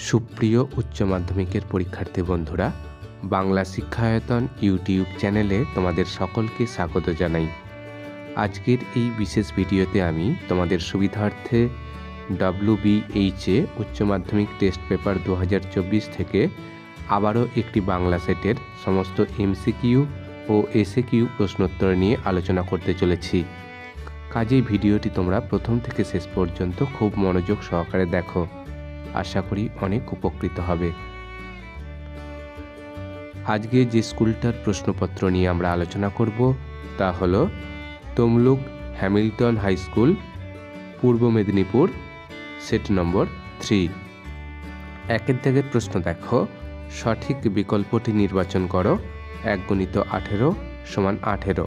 সুপ্রিয় উচ্চ মাধ্যমিকের পরীক্ষার্থী বন্ধুরা, বাংলা শিক্ষায়তন ইউটিউব চ্যানেলে তোমাদের সকলকে স্বাগত জানাই। আজকের এই বিশেষ ভিডিওতে আমি তোমাদের সুবিধার্থে WBHA উচ্চ মাধ্যমিক টেস্ট পেপার 2024 থেকে আবারও একটি বাংলা সেটের সমস্ত MCQ ও SAQ প্রশ্নোত্তর নিয়ে আলোচনা করতে চলেছি। কাজেই ভিডিওটি তোমরা প্রথম থেকে শেষ পর্যন্ত খুব মনোযোগ সহকারে দেখো, আশা করি অনেক উপকৃত হবে। আজকে যে স্কুলটার প্রশ্নপত্র নিয়ে আমরা আলোচনা করব তা হলো তমলুক হ্যামিল্টন হাই স্কুল, পূর্ব মেদিনীপুর, সেট নম্বর 3। একের দাগের প্রশ্ন দেখো, সঠিক বিকল্পটি নির্বাচন করো। 1 × 18 = 18।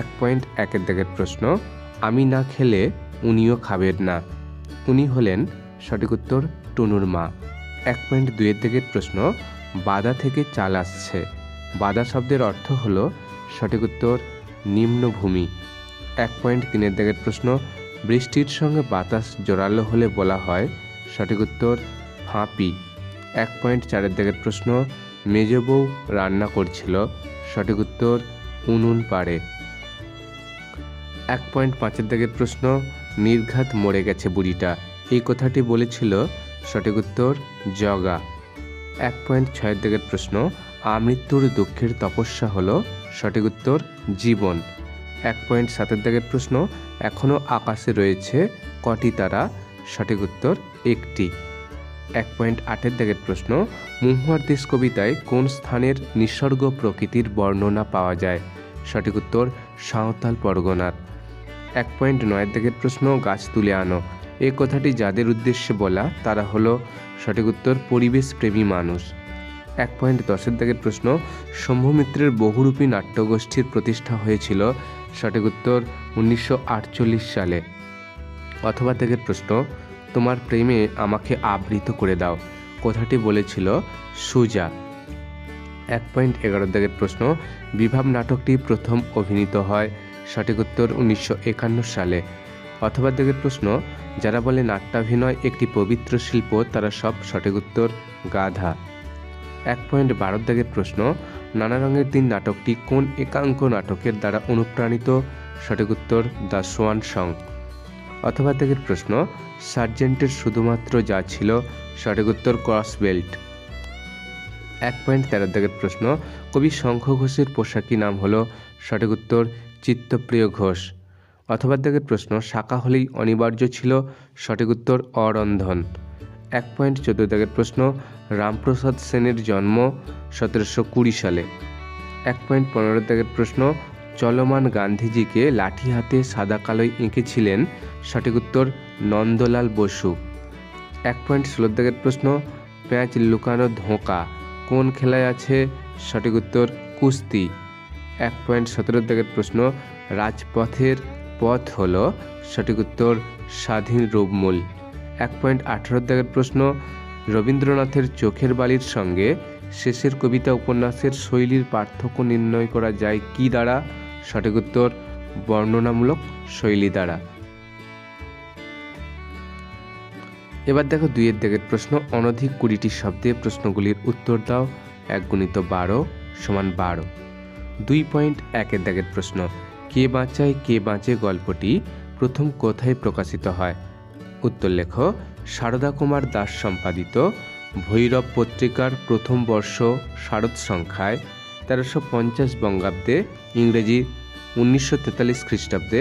1.1 দাগের প্রশ্ন, আমি না খেলে উনিও খাবেন না। উনি হলেন সঠিক উত্তর টুনুর মা। 1.2 দাগের প্রশ্ন, বাদা থেকে চাল আসছে। বাদা শব্দের অর্থ হলো সঠিক উত্তর নিম্নভূমি। 1.3 দাগের প্রশ্ন, বৃষ্টির সঙ্গে বাতাস জোরালো হলে বলা হয় সঠিক উত্তর হাঁপি। 1.4 দাগের প্রশ্ন, মেজ বউ রান্না করছিল। সঠিক উত্তর উনুন পাড়ে। 1.5 দাগের প্রশ্ন, নির্ঘাত মরে গেছে বুড়িটা। এই কথাটি বলেছিল সঠিক উত্তর জগা। 1.6 দাগের প্রশ্ন, আমৃত্যুর দুঃখের তপস্যা হলো সঠিক উত্তর জীবন। 1.7 দাগের প্রশ্ন, এখনও আকাশে রয়েছে কটি তারা। সঠিক উত্তর 1টি। 1.8 দাগের প্রশ্ন, মহুয়ার দেশ কবিতায় কোন স্থানের নিসর্গ প্রকৃতির বর্ণনা পাওয়া যায়। সঠিক উত্তর সাঁওতাল পরগনার। 1.9 দাগের প্রশ্ন, গাছ তুলে আনো। এই কথাটি যাদের উদ্দেশ্যে বলা তারা হলো সঠিক উত্তর পরিবেশ প্রেমী মানুষ। 1.10 দাগের প্রশ্ন, শম্ভুমিত্রের বহুরূপী নাট্যগোষ্ঠীর প্রতিষ্ঠা হয়েছিল। সঠিক উত্তর 1948 সালে। অথবা দাগের প্রশ্ন, তোমার প্রেমে আমাকে আবৃত করে দাও। কথাটি বলেছিল সুজা। 1.11 দাগের প্রশ্ন, বিভাব নাটকটি প্রথম অভিনীত হয়। সঠিক উত্তর 1951 সালে। অথবা দাগের প্রশ্ন, যারা বলে নাট্যাভিনয় একটি পবিত্র শিল্প তারা সব সঠিক উত্তর গাধা। 1.12 দাগের প্রশ্ন, নানা রঙের দিন নাটকটি কোন একাঙ্ক নাটকের দ্বারা অনুপ্রাণিত। সঠিক উত্তর দ্য সোয়ান সং। অথবা দাগের প্রশ্ন, সার্জেন্টের শুধুমাত্র যা ছিল। সঠিক উত্তর ক্রস বেল্ট। 1.13 দাগের প্রশ্ন, কবি শঙ্খ ঘোষের পোশাকি নাম হলো। সঠিক উত্তর চিত্তপ্রিয় ঘোষ। অথবা দাগের প্রশ্ন, শাখা হলেই অনিবার্য ছিল। সঠিক উত্তর অরন্ধন। 1.14 দাগের প্রশ্ন, রামপ্রসাদ সেনের জন্ম 1720 সালে। 1.15 দাগের প্রশ্ন, চলমান গান্ধীজিকে লাঠি হাতে সাদা কালোয় এঁকেছিলেন। সঠিক উত্তর নন্দলাল বসু। 1.16 দাগের প্রশ্ন, প্যাঁচ লুকানো ধোঁকা কোন খেলায় আছে। সঠিক উত্তর কুস্তি। 1.17 দাগের প্রশ্ন, রাজপথের পথ হলো। সঠিক উত্তর স্বাধীন রূপমূল। 1.18 দাগের প্রশ্ন, রবীন্দ্রনাথের চোখের বালির সঙ্গে শেষের কবিতা উপন্যাসের শৈলীর পার্থক্য নির্ণয় করা যায় কি দ্বারা। সঠিক উত্তর বর্ণনামূলক শৈলী দ্বারা। এবার দেখো 2 দাগের প্রশ্ন, অনধিক 20টি শব্দে প্রশ্নগুলির উত্তর দাও। 1 × 12 = 12। 2.1 দাগের প্রশ্ন, কে বাঁচায় কে বাঁচে গল্পটি প্রথম কোথায় প্রকাশিত হয়। উত্তর লেখো। সারদা কুমার দাস সম্পাদিত ভৈরব পত্রিকার প্রথম বর্ষ শারদ সংখ্যায় 1350 বঙ্গাব্দে, ইংরেজি 1943 খ্রিস্টাব্দে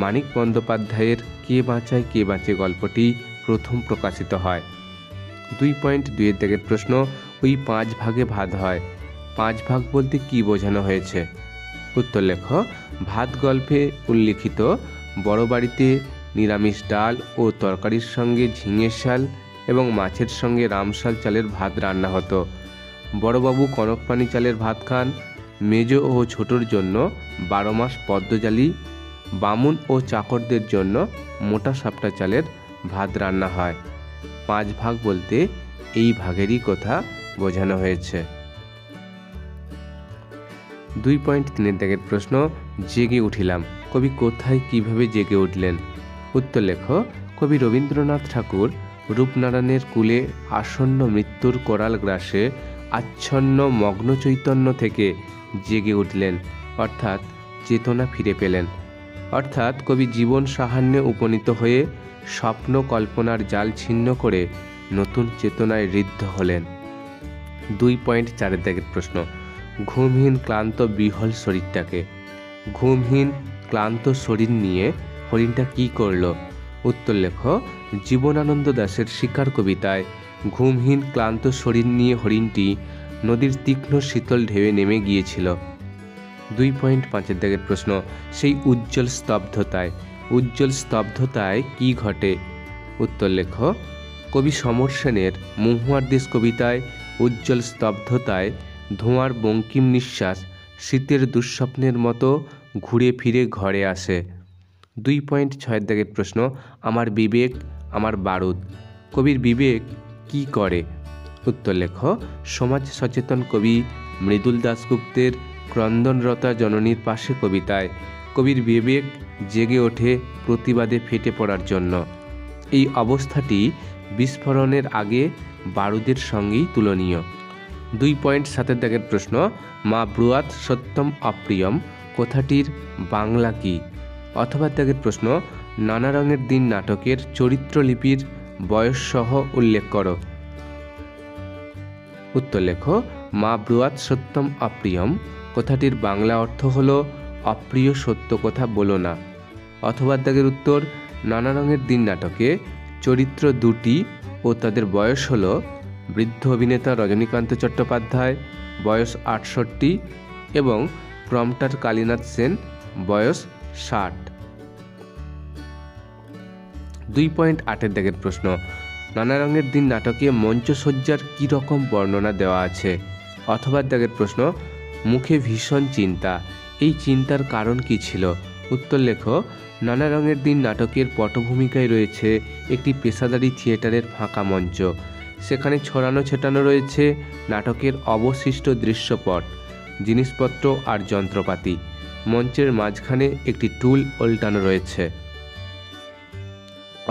মানিক বন্দ্যোপাধ্যায়ের কে বাঁচায় কে বাঁচে গল্পটি প্রথম প্রকাশিত হয়। 2.2 দাগের প্রশ্ন, ওই 5 ভাগে ভাত হয়। 5 ভাগ বলতে কি বোঝানো হয়েছে। উত্তর লেখো। ভাত গল্পে উল্লিখিত বড় বাড়িতে নিরামিষ ডাল ও তরকারির সঙ্গে ঝিঙের শাল এবং মাছের সঙ্গে রামশাল চালের ভাত রান্না হতো। বড়বাবু কনকপানি চালের ভাত খান। মেজ ও ছোটোর জন্য 12 মাস পদ্মজালি, বামুন ও চাকরদের জন্য মোটা সাপটা চালের ভাত রান্না হয়। 5 ভাগ বলতে এই ভাগেরই কথা বোঝানো হয়েছে। 2.3 দাগের প্রশ্ন, জেগে উঠিলাম কবি কোথায় কিভাবে জেগে উঠলেন। উত্তর লেখো। কবি রবীন্দ্রনাথ ঠাকুর রূপনারায়ণের কুলে আসন্ন মৃত্যুর কোরাল গ্রাসে আচ্ছন্ন মগ্ন চৈতন্য থেকে জেগে উঠলেন, অর্থাৎ চেতনা ফিরে পেলেন। অর্থাৎ কবি জীবন সাহান্যে উপনীত হয়ে স্বপ্ন কল্পনার জাল ছিন্ন করে নতুন চেতনায় ঋদ্ধ হলেন। 2.4 প্রশ্ন, ঘুমহীন ক্লান্ত বিহল শরীরটাকে। ঘুমহীন ক্লান্ত শরীর নিয়ে হরিণটা কি করলো? উত্তর লেখো। জীবনানন্দ দাশের শিকার কবিতায় ঘুমহীন ক্লান্ত শরীর নিয়ে হরিণটি নদীর তীক্ষ্ণ শীতল ঢেউয়ে নেমে গিয়েছিল। 2.5 প্রশ্ন, সেই উজ্জ্বল স্তব্ধতায় কি ঘটে? উত্তর লেখো। কবি সমর সেনের মহুয়ার দেশ কবিতায় উজ্জ্বল স্তব্ধতায় ধোঁয়ার বঙ্কিম নিঃশ্বাস শীতের দুঃস্বপ্নের মতো ঘুরে ফিরে ঘরে আসে। 2.6 প্রশ্ন, আমার বিবেক আমার বারুদ। কবির বিবেক কি করে? উত্তর লেখো। সমাজ সচেতন কবি মৃদুল দাশগুপ্তের ক্রন্দনরতা জননীর পাশে কবিতায় কবির বিবেক জেগে ওঠে প্রতিবাদে ফেটে পড়ার জন্য। এই অবস্থাটি বিস্ফোরণের আগে বারুদের সঙ্গেই তুলনীয়। 2.7 প্রশ্ন, মা ব্রুয়াত সত্যম অপ্রিয়ম কথাটির বাংলা কি? অথবা প্রশ্ন, নানা রঙের দিন নাটকের চরিত্রলিপির বয়সসহ উল্লেখ করো। উত্তর লেখো। মা ব্রুয়াত সত্যম অপ্রিয়ম কথাটির বাংলা অর্থ হল অপ্রিয় সত্য কথা বলো না। অথবা উত্তর, নানা রঙের দিন নাটকে চরিত্র দুটি ও তাদের বয়স হল বৃদ্ধ অভিনেতা রজনীকান্ত চট্টোপাধ্যায়, বয়স 68, এবং প্রম্পটার কালীনাথ সেন, বয়স 60। 2.8 প্রশ্ন, নানা রঙের দিন নাটকে মঞ্চসজ্জার কী রকম বর্ণনা দেওয়া আছে? অথবা প্রশ্ন, মুখে ভীষণ চিন্তা, এই চিন্তার কারণ কি ছিল? উত্তর লেখো। নানা রঙের দিন নাটকের পটভূমিকায় রয়েছে একটি পেশাদারি থিয়েটারের ফাঁকা মঞ্চ। সেখানে ছড়ানো ছেটানো রয়েছে নাটকের অবশিষ্ট দৃশ্যপট, জিনিসপত্র আর যন্ত্রপাতি। মঞ্চের মাঝখানে একটি টুল ওল্টানো রয়েছে।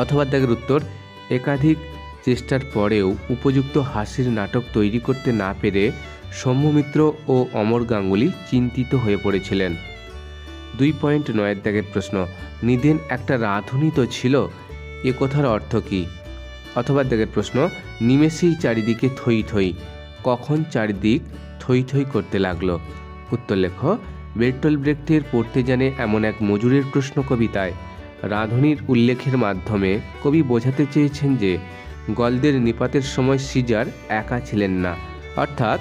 অথবা উত্তর, একাধিক চেষ্টার পরেও উপযুক্ত হাসির নাটক তৈরি করতে না পেরে শম্ভু মিত্র ও অমর গাঙ্গুলি চিন্তিত হয়ে পড়েছিলেন। 2.9 প্রশ্ন, নিদেন একটা রাঁধুনি তো ছিল, এ কথার অর্থ কী? অথবা প্রশ্ন, নিমেষেই চারিদিকে থই থই, কখন চারিদিক থই থই করতে লাগলো? উত্তর লেখো। বের্টোল্ট ব্রেখটের পড়তে জানে এমন এক মজুরের প্রশ্ন কবিতায় রাঁধুনির উল্লেখের মাধ্যমে কবি বোঝাতে চেয়েছেন যে গলদের নিপাতের সময় সিজার একা ছিলেন না, অর্থাৎ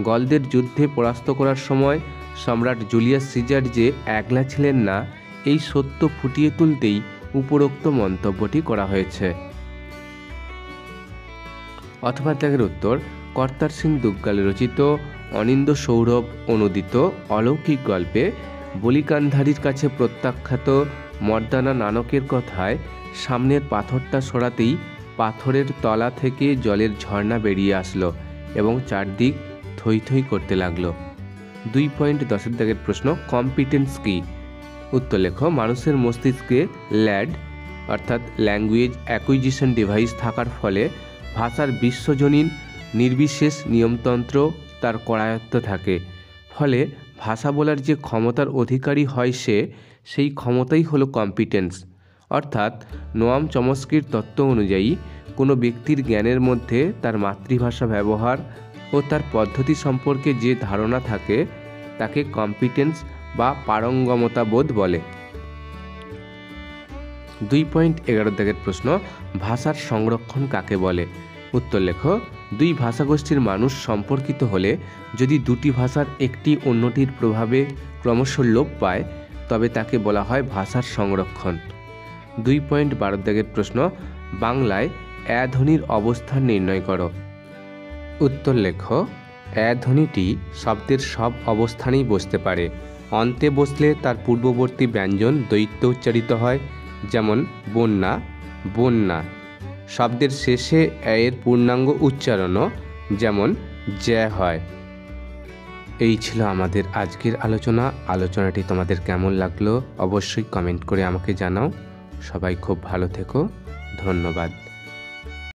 গলদের যুদ্ধে পরাস্ত করার সময় সম্রাট জুলিয়াস সিজার যে একলা ছিলেন না, এই সত্য ফুটিয়ে তুলতেই উপরোক্ত মন্তব্যটি করা হয়েছে। অথবা উত্তর, কর্তার সিং দুগ্গাল রচিত অনিন্দ সৌরভ অনুদিত অলৌকিক গল্পে বলিকান্ধারীর কাছে প্রত্যাখ্যাত মর্দানা নানকের কথায় সামনের পাথরটা সরাতেই পাথরের তলা থেকে জলের ঝর্ণা বেরিয়ে আসলো এবং চারদিক থই থই করতে লাগলো। 2.10 প্রশ্ন, কম্পিটেন্স কি? উত্তর লেখো। মানুষের মস্তিষ্কে ল্যাড অর্থাৎ ল্যাঙ্গুয়েজ অ্যাকুইজিশন ডিভাইস থাকার ফলে ভাষার বিশ্বজনীন নির্বিশেষ নিয়মতন্ত্র তার করায়ত্ত থাকে। ফলে ভাষা বলার যে ক্ষমতার অধিকারী হয় সেই ক্ষমতাই হলো কম্পিটেন্স। অর্থাৎ নোয়াম চমস্কির তত্ত্ব অনুযায়ী কোনো ব্যক্তির জ্ঞানের মধ্যে তার মাতৃভাষা ব্যবহার ও তার পদ্ধতি সম্পর্কে যে ধারণা থাকে তাকে কম্পিটেন্স বা পারঙ্গমতা বোধ বলে। 2.11 প্রশ্ন, ভাষার সংরক্ষণ কাকে বলে? উত্তর লেখো। দুই ভাষাগোষ্ঠীর মানুষ সম্পর্কিত হলে যদি দুটি ভাষার একটি অন্যটির প্রভাবে ক্রমশ লোপ পায় তবে তাকে বলা হয় ভাষার সংরক্ষণ। 2.12 প্রশ্ন, বাংলায় অ্যা ধ্বনির অবস্থান নির্ণয় করো। উত্তর লেখো। অ্যা ধ্বনিটি শব্দের সব অবস্থানেই বসতে পারে। অন্তে বসলে তার পূর্ববর্তী ব্যঞ্জন দ্বৈত উচ্চারিত হয়, যেমন বন্যা, বন্যা। শব্দের শেষে এর পূর্ণাঙ্গ উচ্চারণও, যেমন জ্যা হয়। এই ছিল আমাদের আজকের আলোচনাটি তোমাদের কেমন লাগলো অবশ্যই কমেন্ট করে আমাকে জানাও। সবাই খুব ভালো থেকো। ধন্যবাদ।